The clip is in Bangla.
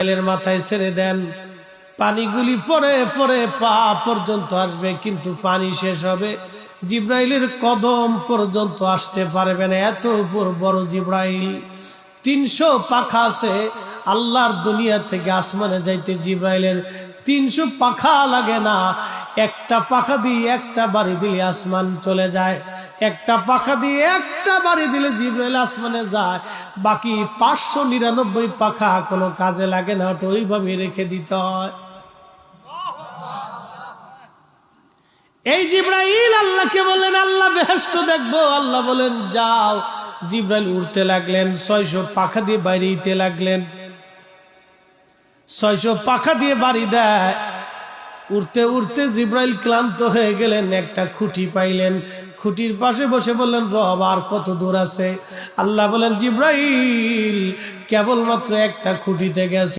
জিব্রাইলের মাথায় ছেড়ে দেন, পানিগুলি পরে পরে পা পর্যন্ত আসবে, কিন্তু পানি শেষ হবে, জিব্রাইলের কদম পর্যন্ত আসতে পারবে না। এত বড় জিব্রাইল, 300 পাখা আছে। আল্লাহর দুনিয়া থেকে আসমানে যাইতে জিব্রাইলের 300 পাখা লাগে না। একটা পাখা দিয়ে একটা বাড়ি দিলে আসমান চলে যায়, একটা পাখা দিয়ে একটা বাড়ি দিলে জিব্রাইল আসমানে যায়। বাকি 599 পাখা কোনো কাজে লাগে না, ওটা ওইভাবে রেখে দিতে হয়। এই জিব্রাইল আল্লাহকে বলেন, আল্লাহ বেহেশত দেখবো। আল্লাহ বলেন যাও। জিব্রাইল উড়তে লাগলেন, 600 পাখা দিয়ে বাইরে দিতে লাগলেন। 600 পাখা দিয়ে বাড়ি দেয়। উড়তে উড়তে জিব্রাইল ক্লান্ত হয়ে গেলেন, একটা খুঁটি পাইলেন, খুঁটির পাশে বসে বললেন, রব আর কত দূর আছে? আল্লাহ বলেন, জিব্রাইল কেবলমাত্র একটা খুঁটিতে গেছে।